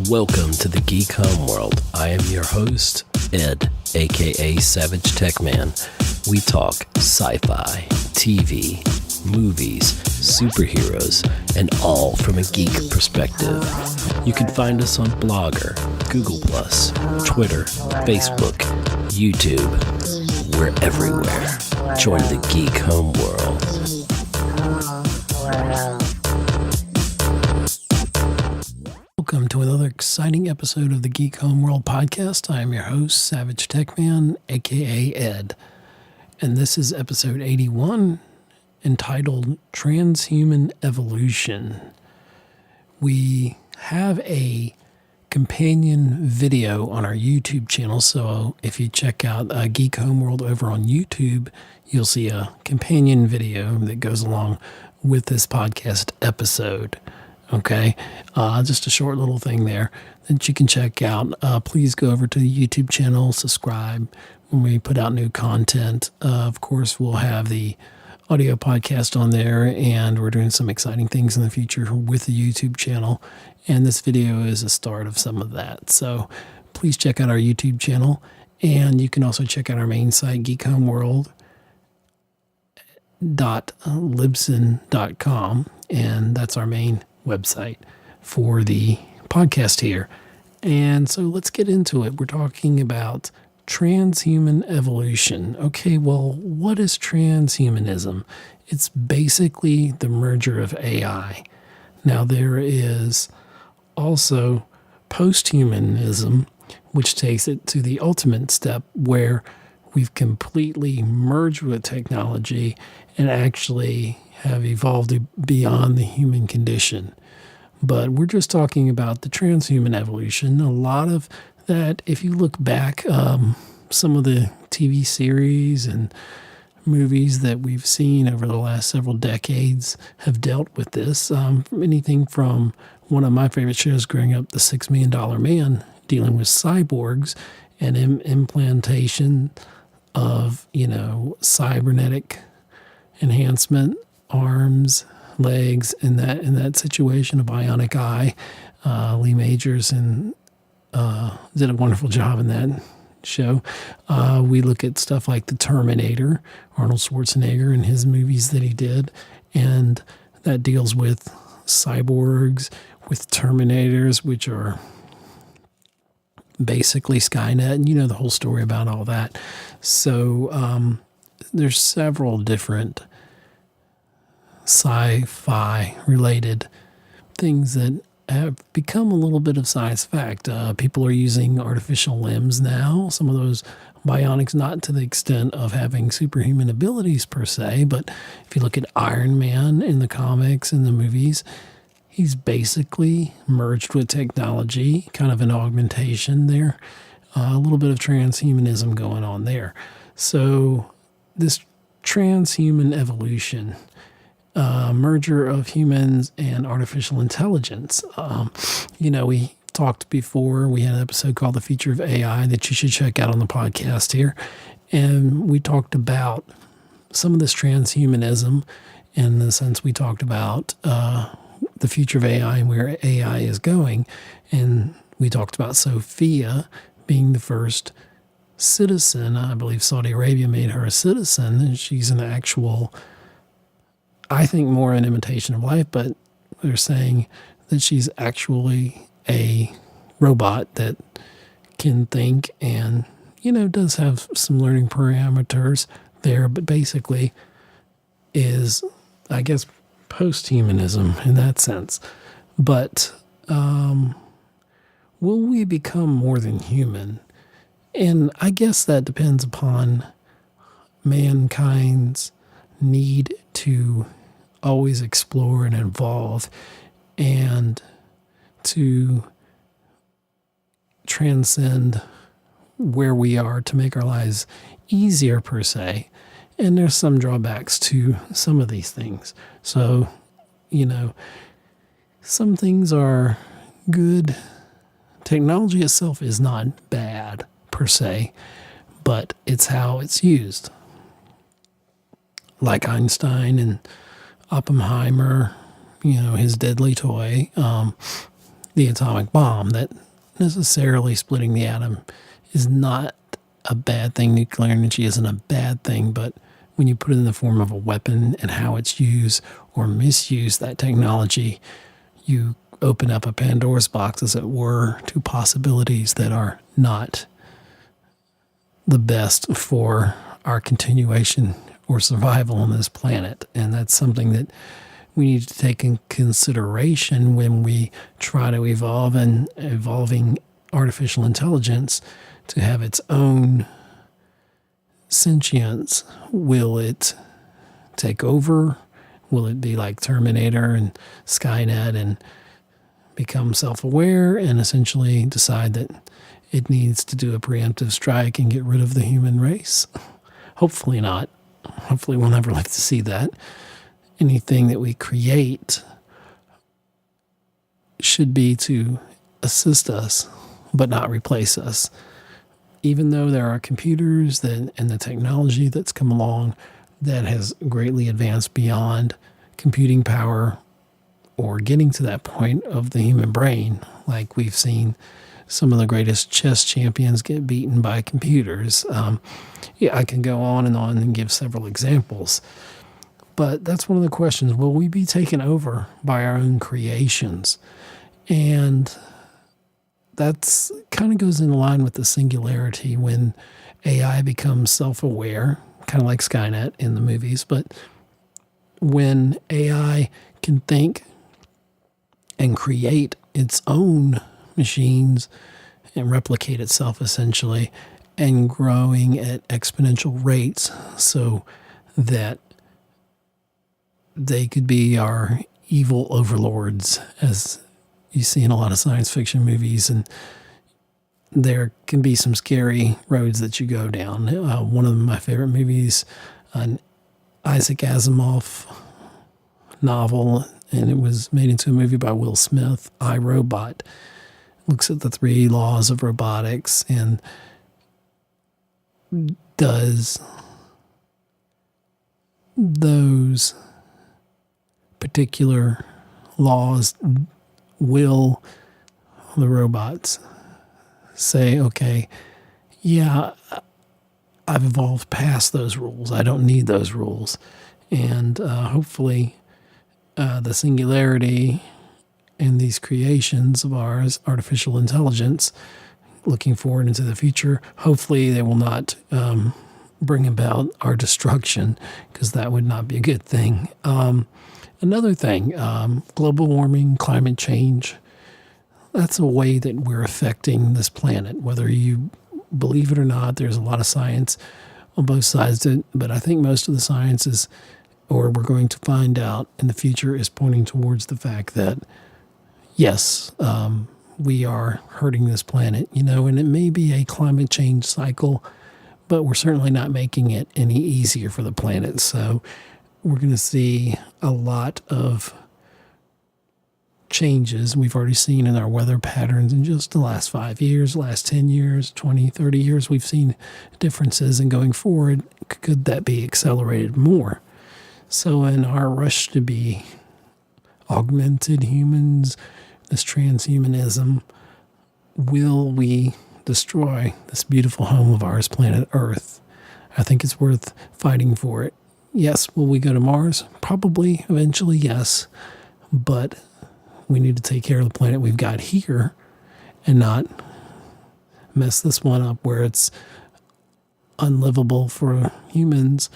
Welcome to the Geek Homeworld. I am your host, Ed, aka SavageTechman. We talk sci-fi, TV, movies, superheroes, and all from a geek perspective. You can find us on Blogger, Google+, Twitter, Facebook, YouTube. We're everywhere. Join the Geek Homeworld. Welcome to another exciting episode of the Geek Homeworld podcast. I am your host, SavageTechman, aka Ed. And this is episode 81, entitled Transhuman Evolution. We have a companion video on our YouTube channel, so if you check out Geek Homeworld over on YouTube, you'll see a companion video that goes along with this podcast episode. Okay, just a short little thing there that you can check out. Please go over to the YouTube channel, subscribe when we put out new content. Of course, we'll have the audio podcast on there, and we're doing some exciting things in the future with the YouTube channel. And this video is a start of some of that. So please check out our YouTube channel, and you can also check out our main site, geekhomeworld.libsyn.com, and that's our main website for the podcast here. And so let's get into it. We're talking about transhuman evolution. Okay, well, what is transhumanism? It's basically the merger of AI. Now, there is also posthumanism, which takes it to the ultimate step where we've completely merged with technology and actually have evolved beyond the human condition. But we're just talking about the transhuman evolution. A lot of that, if you look back, some of the TV series and movies that we've seen over the last several decades have dealt with this. Anything from one of my favorite shows growing up, The $6 Million Man, dealing with cyborgs and implantation of, cybernetic enhancement, arms, legs, in that situation, a bionic eye. Lee Majors did a wonderful job in that show. We look at stuff like The Terminator, Arnold Schwarzenegger and his movies that he did, and that deals with cyborgs, with Terminators, which are basically Skynet, and the whole story about all that. So there's several different sci-fi related things that have become a little bit of science fact. People are using artificial limbs now. Some of those bionics, not to the extent of having superhuman abilities per se, but if you look at Iron Man in the comics and the movies, he's basically merged with technology, kind of an augmentation there. A little bit of transhumanism going on there. So this transhuman evolution, merger of humans and artificial intelligence. We talked before, we had an episode called The Future of AI that you should check out on the podcast here. And we talked about some of this transhumanism in the sense we talked about the future of AI and where AI is going. And we talked about Sophia being the first citizen. I believe Saudi Arabia made her a citizen, and she's an actual, I think, more an imitation of life, but they're saying that she's actually a robot that can think and, does have some learning parameters there, but basically is, I guess, post-humanism in that sense. But will we become more than human? And I guess that depends upon mankind's need to always explore and evolve and to transcend where we are to make our lives easier per se. And there's some drawbacks to some of these things. So, some things are good. Technology itself is not bad per se, but it's how it's used. Like Einstein and Oppenheimer, his deadly toy, the atomic bomb, that necessarily splitting the atom is not a bad thing. Nuclear energy isn't a bad thing, but when you put it in the form of a weapon and how it's used or misused, that technology, you open up a Pandora's box, as it were, to possibilities that are not the best for our continuation or survival on this planet. And that's something that we need to take in consideration when we try to evolve and evolving artificial intelligence to have its own sentience. Will it take over? Will it be like Terminator and Skynet and become self-aware and essentially decide that it needs to do a preemptive strike and get rid of the human race? Hopefully not. Hopefully we'll never live to see that. Anything that we create should be to assist us, but not replace us. Even though there are computers and the technology that's come along that has greatly advanced beyond computing power or getting to that point of the human brain, like we've seen some of the greatest chess champions get beaten by computers. I can go on and give several examples. But that's one of the questions. Will we be taken over by our own creations? And that's kind of goes in line with the singularity when AI becomes self-aware, kind of like Skynet in the movies. But when AI can think and create its own machines and replicate itself essentially, and growing at exponential rates so that they could be our evil overlords, as you see in a lot of science fiction movies. And there can be some scary roads that you go down. One of my favorite movies, an Isaac Asimov novel, and it was made into a movie by Will Smith, I, Robot, looks at the 3 laws of robotics and does those particular laws, will the robots say, okay, yeah, I've evolved past those rules. I don't need those rules. And hopefully the singularity in these creations of ours, artificial intelligence, looking forward into the future, hopefully they will not bring about our destruction, because that would not be a good thing. Another thing, global warming, climate change, that's a way that we're affecting this planet. Whether you believe it or not, there's a lot of science on both sides of it, but I think most of the science is, or we're going to find out in the future, is pointing towards the fact that, yes, we are hurting this planet, and it may be a climate change cycle, but we're certainly not making it any easier for the planet. So we're going to see a lot of changes we've already seen in our weather patterns in just the last 5 years, last 10 years, 20, 30 years. We've seen differences, and going forward, could that be accelerated more? So in our rush to be augmented humans, this transhumanism, will we destroy this beautiful home of ours, planet Earth? I think it's worth fighting for it. Yes, will we go to Mars? Probably, eventually, yes. But we need to take care of the planet we've got here and not mess this one up where it's unlivable for humans,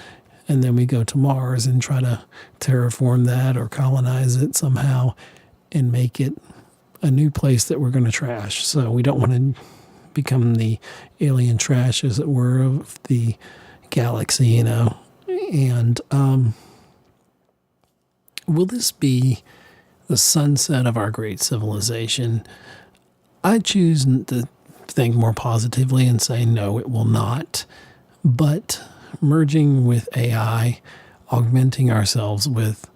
and then we go to Mars and try to terraform that or colonize it somehow and make it a new place that we're going to trash. So we don't want to become the alien trash, as it were, of the galaxy, And will this be the sunset of our great civilization? I choose to think more positively and say no, it will not. But merging with AI, augmenting ourselves with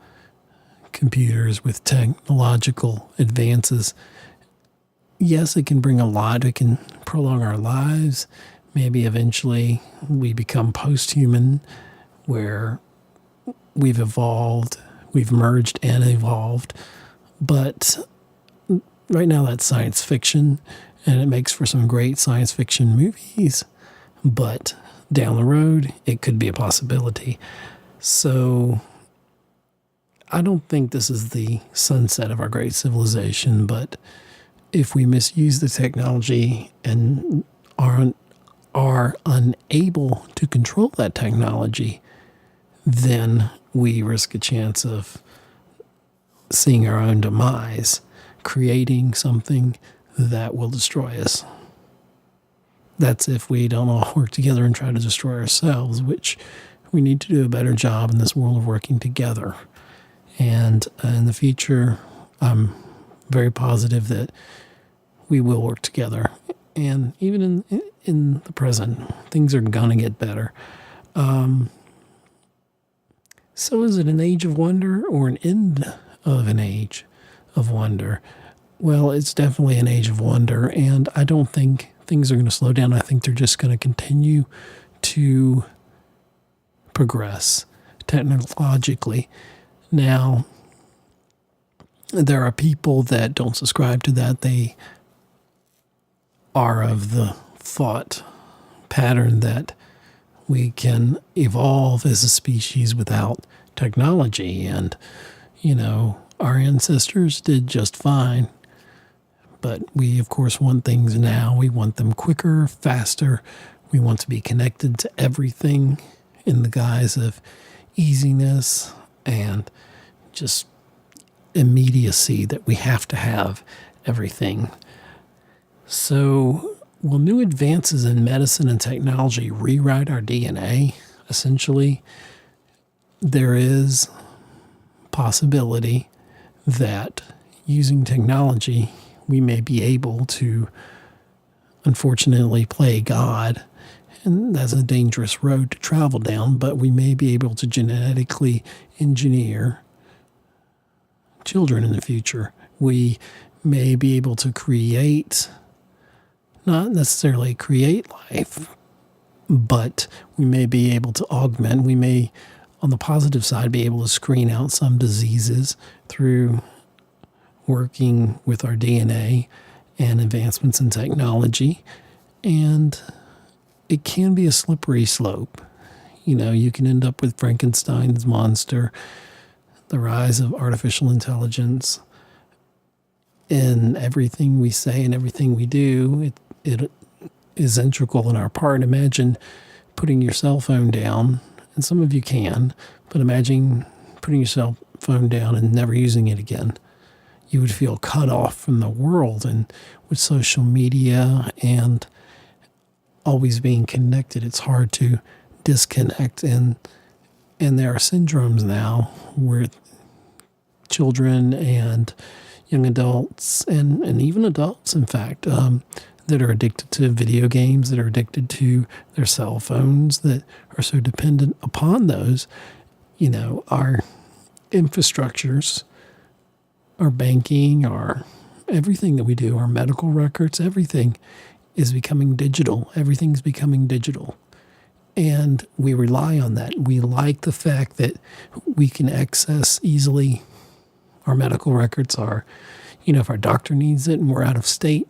computers, with technological advances, yes, it can bring a lot. It can prolong our lives. Maybe eventually we become post-human, where we've evolved, we've merged and evolved. But right now that's science fiction, and it makes for some great science fiction movies, but down the road, it could be a possibility. So I don't think this is the sunset of our great civilization, but if we misuse the technology and are unable to control that technology, then we risk a chance of seeing our own demise, creating something that will destroy us. That's if we don't all work together and try to destroy ourselves, which we need to do a better job in this world of working together. And in the future, I'm very positive that we will work together. And even in the present, things are going to get better. So is it an age of wonder or an end of an age of wonder? Well, it's definitely an age of wonder, and I don't think things are going to slow down. I think they're just going to continue to progress technologically. Now, there are people that don't subscribe to that. They are of the thought pattern that we can evolve as a species without technology. And, our ancestors did just fine. But we, of course, want things now. We want them quicker, faster. We want to be connected to everything in the guise of easiness and just immediacy that we have to have everything. So, will new advances in medicine and technology rewrite our DNA? Essentially, there is possibility that using technology, we may be able to, unfortunately, play God. And that's a dangerous road to travel down, but we may be able to genetically engineer children in the future. We may be able to create, not necessarily create life, but we may be able to augment. We may, on the positive side, be able to screen out some diseases through working with our DNA and advancements in technology. And it can be a slippery slope. You can end up with Frankenstein's monster, the rise of artificial intelligence. In everything we say and everything we do, it is integral in our part. Imagine putting your cell phone down, and some of you can, but imagine putting your cell phone down and never using it again. You would feel cut off from the world, and with social media and always being connected, it's hard to disconnect. And there are syndromes now where children and young adults, and even adults, in fact, that are addicted to video games, that are addicted to their cell phones, that are so dependent upon those. Our infrastructures, our banking, our everything that we do, our medical records, everything is becoming digital. Everything's becoming digital. And we rely on that. We like the fact that we can access easily our medical records. If our doctor needs it and we're out of state,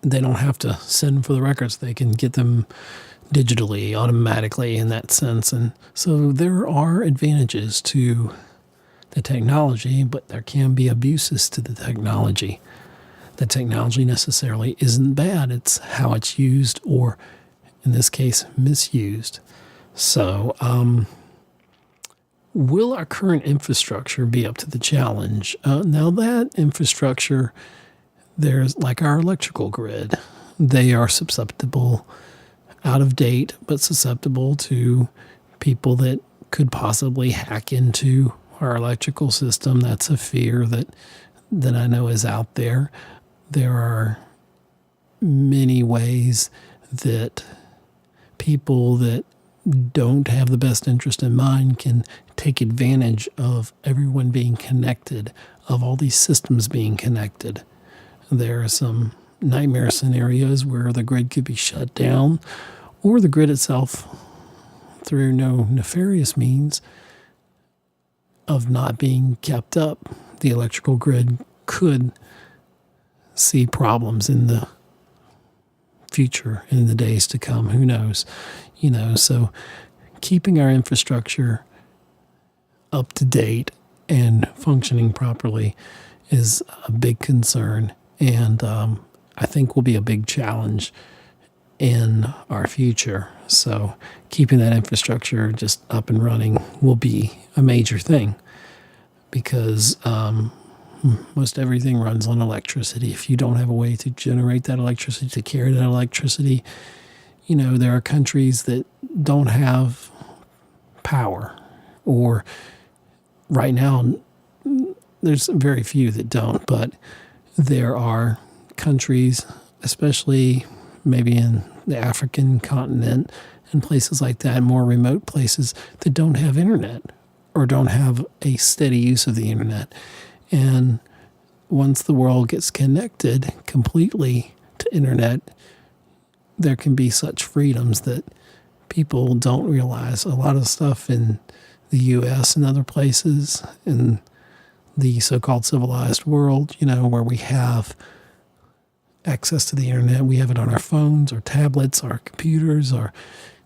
they don't have to send for the records. They can get them digitally, automatically in that sense. And so there are advantages to the technology, but there can be abuses to the technology. The technology necessarily isn't bad. It's how it's used, or in this case, misused. So, will our current infrastructure be up to the challenge? Now that infrastructure, there's like our electrical grid. They are susceptible, out of date, but susceptible to people that could possibly hack into our electrical system. That's a fear that I know is out there. There are many ways that people that don't have the best interest in mind can take advantage of everyone being connected, of all these systems being connected. There are some nightmare scenarios where the grid could be shut down, or the grid itself, through no nefarious means of not being kept up, the electrical grid could see problems in the future, in the days to come. Who knows? So keeping our infrastructure up to date and functioning properly is a big concern, and I think will be a big challenge in our future. So keeping that infrastructure just up and running will be a major thing, because most everything runs on electricity. If you don't have a way to generate that electricity, to carry that electricity, there are countries that don't have power, or right now there's very few that don't, but there are countries, especially maybe in the African continent and places like that, more remote places, that don't have internet or don't have a steady use of the internet. And once the world gets connected completely to internet, there can be such freedoms that people don't realize. A lot of stuff in the U.S. and other places in the so-called civilized world, where we have access to the internet, we have it on our phones, our tablets, our computers, our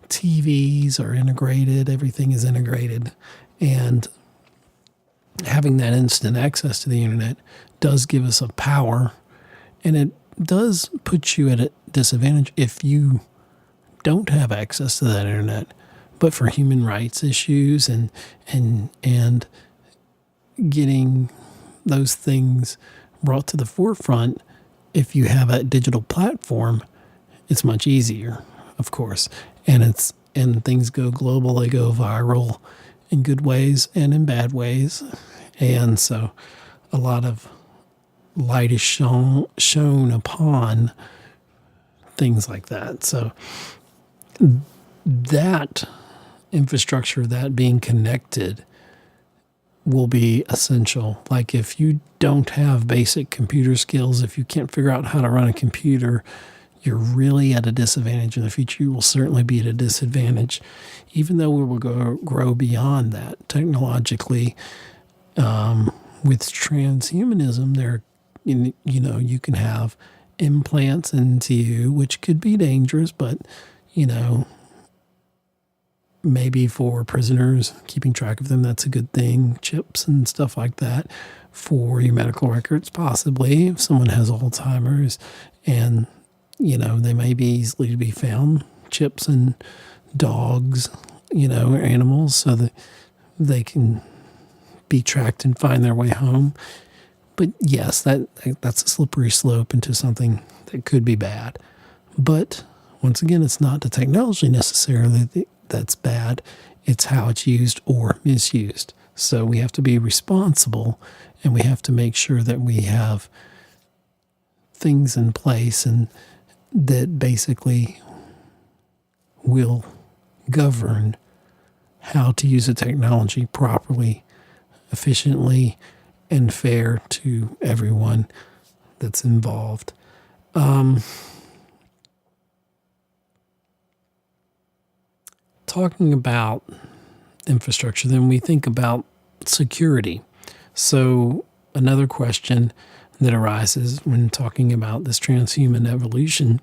TVs are integrated, everything is integrated. And having that instant access to the internet does give us a power, and it does put you at a disadvantage if you don't have access to that internet. But for human rights issues and getting those things brought to the forefront, if you have a digital platform, it's much easier, of course. And things go global, they go viral in good ways and in bad ways. And so a lot of light is shown upon things like that. So that infrastructure, that being connected, will be essential. Like if you don't have basic computer skills, if you can't figure out how to run a computer, you're really at a disadvantage in the future. You will certainly be at a disadvantage, even though we will grow beyond that technologically. With transhumanism, you can have implants into you, which could be dangerous, but maybe for prisoners, keeping track of them, that's a good thing. Chips and stuff like that for your medical records, possibly, if someone has Alzheimer's and, they may be easily to be found. Chips in dogs, or animals, so that they can be tracked and find their way home. But yes, that's a slippery slope into something that could be bad. But once again, it's not the technology necessarily that's bad. It's how it's used or misused. So we have to be responsible, and we have to make sure that we have things in place and that basically will govern how to use the technology properly, efficiently, and fair to everyone that's involved. Talking about infrastructure, then we think about security. So another question that arises when talking about this transhuman evolution: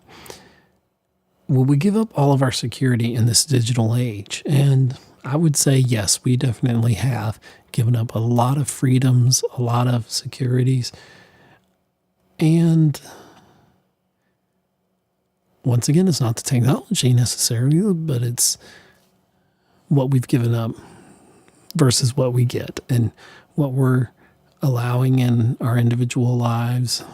will we give up all of our security in this digital age? And I would say yes, we definitely have given up a lot of freedoms, a lot of securities. And once again, it's not the technology necessarily, but it's what we've given up versus what we get and what we're allowing in our individual lives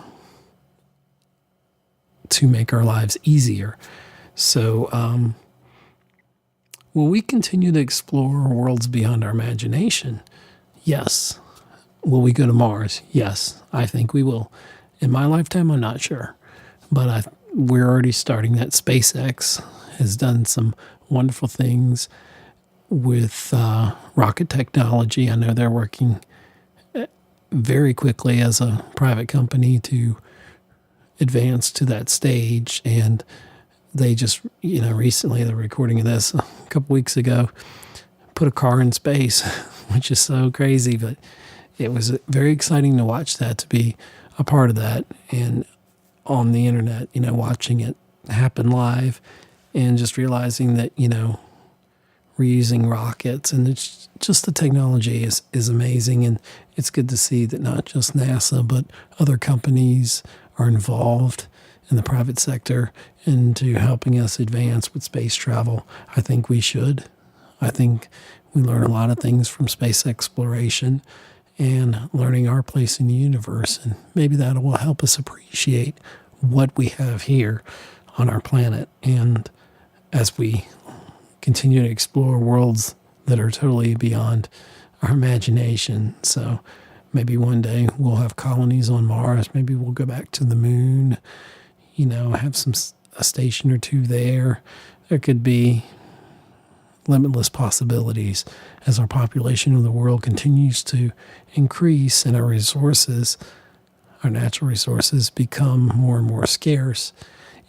to make our lives easier. So, will we continue to explore worlds beyond our imagination? Yes. Will we go to Mars? Yes, I think we will. In my lifetime, I'm not sure. But we're already starting that. SpaceX has done some wonderful things with rocket technology. I know they're working very quickly as a private company to advance to that stage. And they just, recently, the recording of this a couple weeks ago, put a car in space, which is so crazy. But it was very exciting to watch that, to be a part of that. And on the internet, watching it happen live and just realizing that, we're using rockets, and it's just the technology is amazing. And it's good to see that not just NASA, but other companies are involved in the private sector into helping us advance with space travel. I think we should. I think we learn a lot of things from space exploration and learning our place in the universe. And maybe that will help us appreciate what we have here on our planet. And as we continue to explore worlds that are totally beyond our imagination. So maybe one day we'll have colonies on Mars. Maybe we'll go back to the moon, have a station or two there. There could be limitless possibilities as our population of the world continues to increase and our resources, our natural resources, become more and more scarce.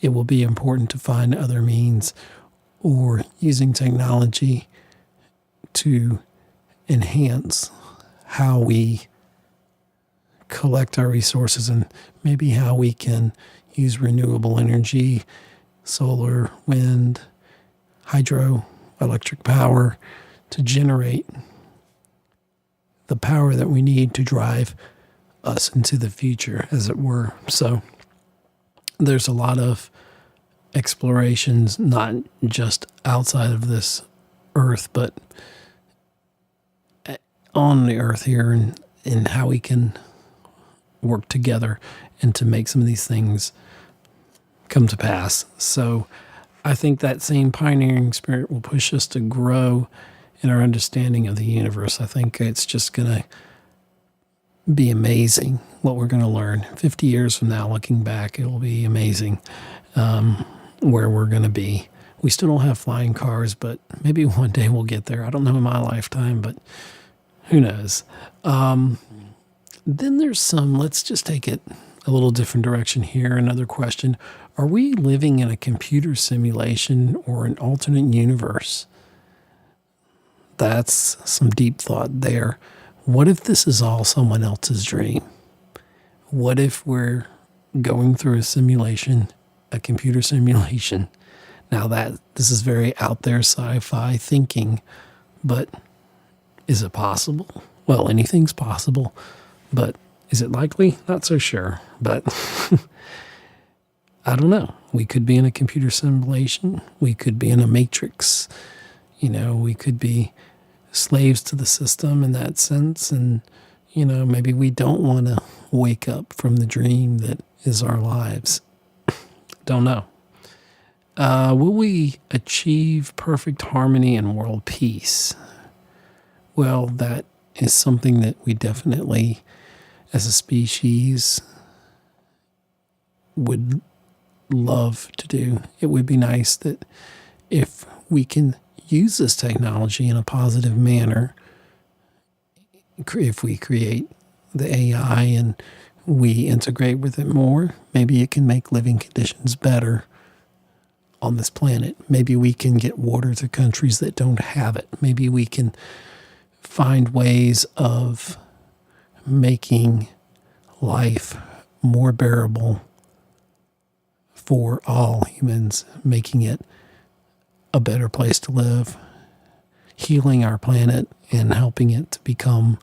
It will be important to find other means or using technology to enhance how we collect our resources and maybe how we can use renewable energy, solar, wind, hydro, electric power to generate the power that we need to drive us into the future, as it were. So there's a lot of explorations, not just outside of this earth, but on the earth here, and how we can work together and to make some of these things come to pass. So I think that same pioneering spirit will push us to grow in our understanding of the universe. I think it's just going to be amazing what we're going to learn. 50 years from now, looking back, it will be amazing where we're going to be. We still don't have flying cars, but maybe one day we'll get there. I don't know in my lifetime, but who knows? Then there's let's just take it a little different direction here. Another question: are we living in a computer simulation or an alternate universe? That's some deep thought there. What if this is all someone else's dream? What if we're going through a simulation, a computer simulation? Now this is very out there sci-fi thinking, but is it possible? Well, anything's possible, but is it likely? Not so sure, but I don't know. We could be in a computer simulation. We could be in a matrix. We could be slaves to the system in that sense. And, maybe we don't want to wake up from the dream that is our lives. Don't know. Will we achieve perfect harmony and world peace? Well, that is something that we definitely, as a species, would love to do. It would be nice that if we can use this technology in a positive manner, if we create the AI and we integrate with it more, maybe it can make living conditions better on this planet. Maybe we can get water to countries that don't have it. Maybe we can find ways of making life more bearable for all humans, making it a better place to live, healing our planet and helping it to become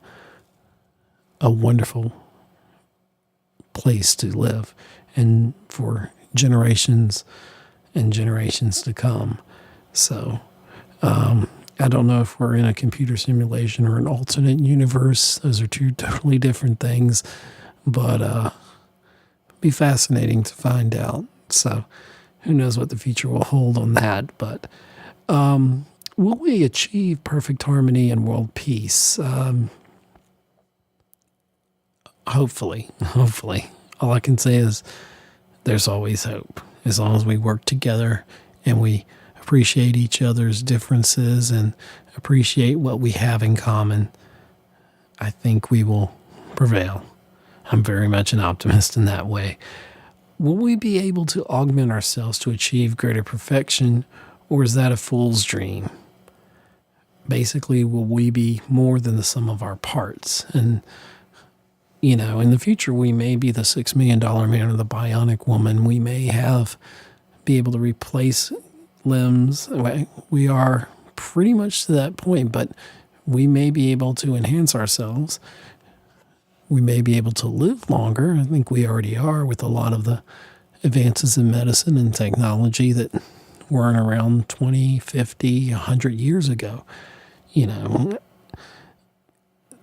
a wonderful place to live and for generations and generations to come. So I don't know if we're in a computer simulation or an alternate universe. Those are two totally different things, but it'd be fascinating to find out. So who knows what the future will hold on that. But will we achieve perfect harmony and world peace? Hopefully. All I can say is there's always hope. As long as we work together and we appreciate each other's differences and appreciate what we have in common, I think we will prevail. I'm very much an optimist in that way. Will we be able to augment ourselves to achieve greater perfection, or is that a fool's dream? Basically, will we be more than the sum of our parts? And In the future, we may be the $6 million man or the bionic woman. We may be able to replace limbs. We are pretty much to that point, but we may be able to enhance ourselves. We may be able to live longer. I think we already are with a lot of the advances in medicine and technology that weren't around 20, 50, 100 years ago.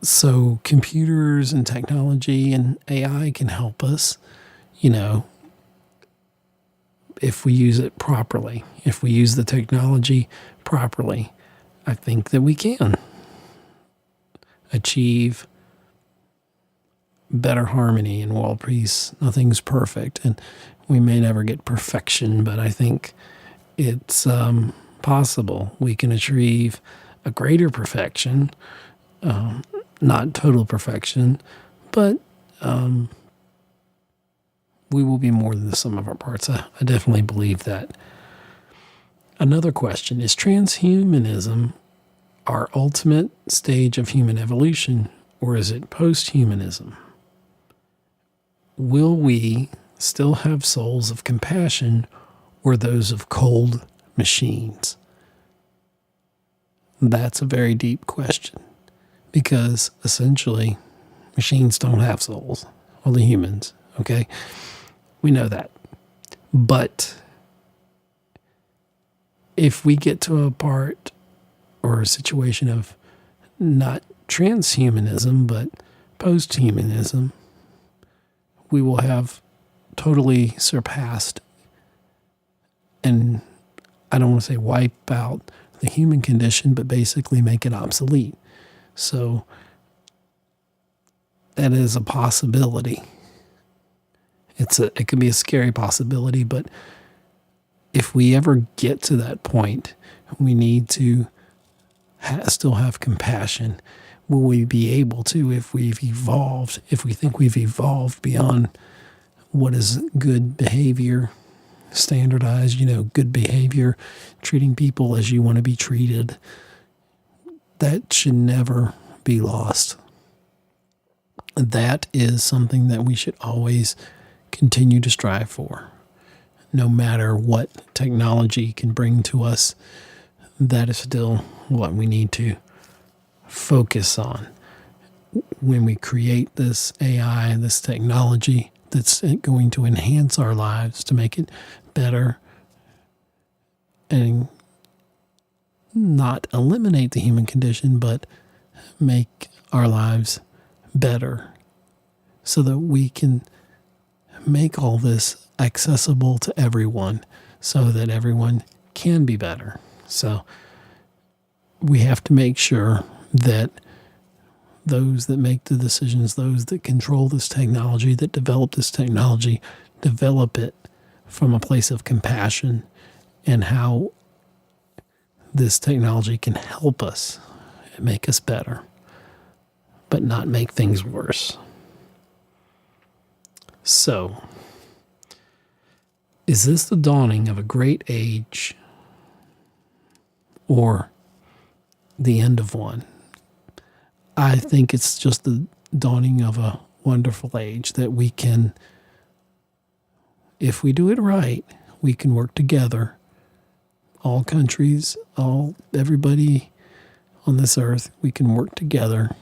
So computers and technology and AI can help us, if we use it properly. If we use the technology properly, I think that we can achieve better harmony and world peace. Nothing's perfect, and we may never get perfection, but I think it's possible. We can achieve a greater perfection, not total perfection, but we will be more than the sum of our parts. I definitely believe that. Another question, is transhumanism our ultimate stage of human evolution, or is it post-humanism? Will we still have souls of compassion or those of cold machines? That's a very deep question, because essentially machines don't have souls, only humans, okay? We know that. But if we get to a part or a situation of not transhumanism, but post-humanism, we will have totally surpassed, and I don't want to say wipe out the human condition, but basically make it obsolete. So that is a possibility. It can be a scary possibility, but if we ever get to that point, we need to still have compassion. Will we be able to, if we think we've evolved beyond what is good behavior, standardized, good behavior, treating people as you want to be treated, that should never be lost. That is something that we should always continue to strive for. No matter what technology can bring to us, that is still what we need to focus on. When we create this AI and this technology that's going to enhance our lives to make it better and not eliminate the human condition, but make our lives better so that we can make all this accessible to everyone so that everyone can be better. So we have to make sure that those that make the decisions, those that control this technology, that develop this technology, develop it from a place of compassion and how this technology can help us and make us better, but not make things worse. So, is this the dawning of a great age or the end of one? I think it's just the dawning of a wonderful age that we can, if we do it right, we can work together. All countries, everybody on this earth, we can work together.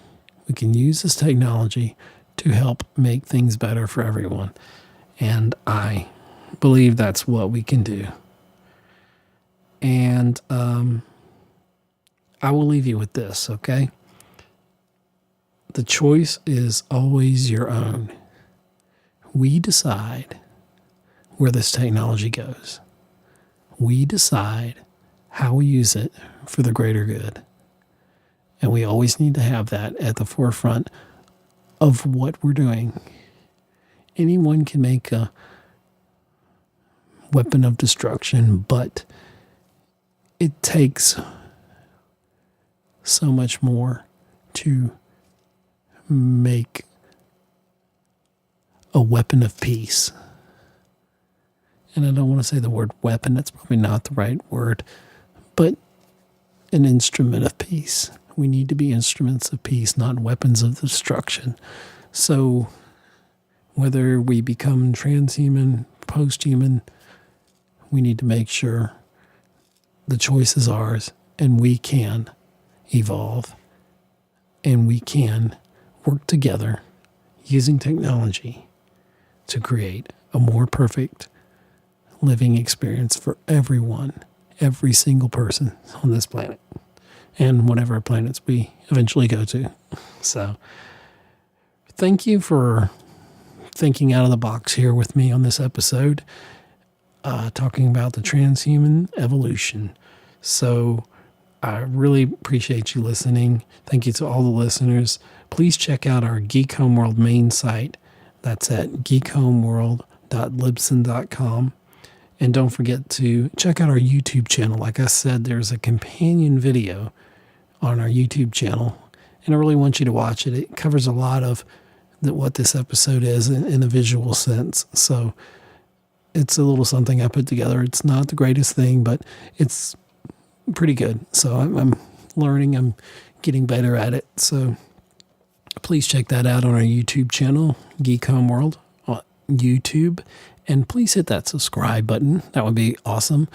We can use this technology to help make things better for everyone. And I believe that's what we can do. And I will leave you with this, okay? The choice is always your own. We decide where this technology goes. We decide how we use it for the greater good. And we always need to have that at the forefront of what we're doing. Anyone can make a weapon of destruction, but it takes so much more to make a weapon of peace. And I don't want to say the word weapon, that's probably not the right word, but an instrument of peace. We need to be instruments of peace, not weapons of destruction. So whether we become transhuman, posthuman, we need to make sure the choice is ours and we can evolve and we can work together using technology to create a more perfect living experience for everyone, every single person on this planet, and whatever planets we eventually go to. So thank you for thinking out of the box here with me on this episode, talking about the transhuman evolution. So I really appreciate you listening. Thank you to all the listeners. Please check out our Geek Homeworld main site. That's at geekhomeworld.libsyn.com. And don't forget to check out our YouTube channel. Like I said, there's a companion video on our YouTube channel, and I really want you to watch it. It covers a lot of what this episode is in a visual sense. So it's a little something I put together. It's not the greatest thing, but it's pretty good. So I'm learning. I'm getting better at it. So please check that out on our YouTube channel, Geek Homeworld on YouTube. And please hit that subscribe button. That would be awesome.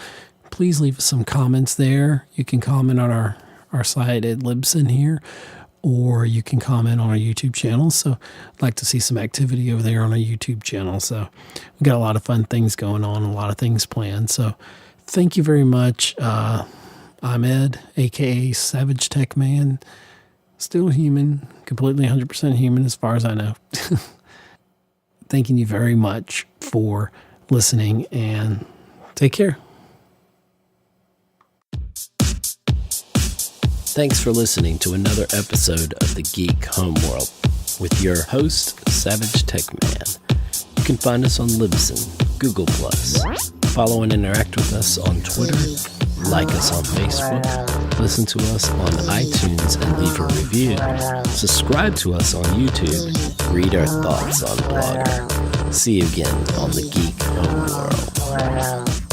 Please leave us some comments there. You can comment on our site at Libsyn here, or you can comment on our YouTube channel. So I'd like to see some activity over there on our YouTube channel. So we've got a lot of fun things going on, a lot of things planned. So thank you very much. I'm Ed, a.k.a. SavageTechman. Still human, completely 100% human as far as I know. Thanking you very much for listening, and take care. Thanks for listening to another episode of the Geek Homeworld with your host, SavageTechman. You can find us on Libsyn, Google+. Follow and interact with us on Twitter. Like us on Facebook. Listen to us on iTunes and leave a review. Subscribe to us on YouTube. Read our thoughts on Blogger. See you again on the Geek Homeworld.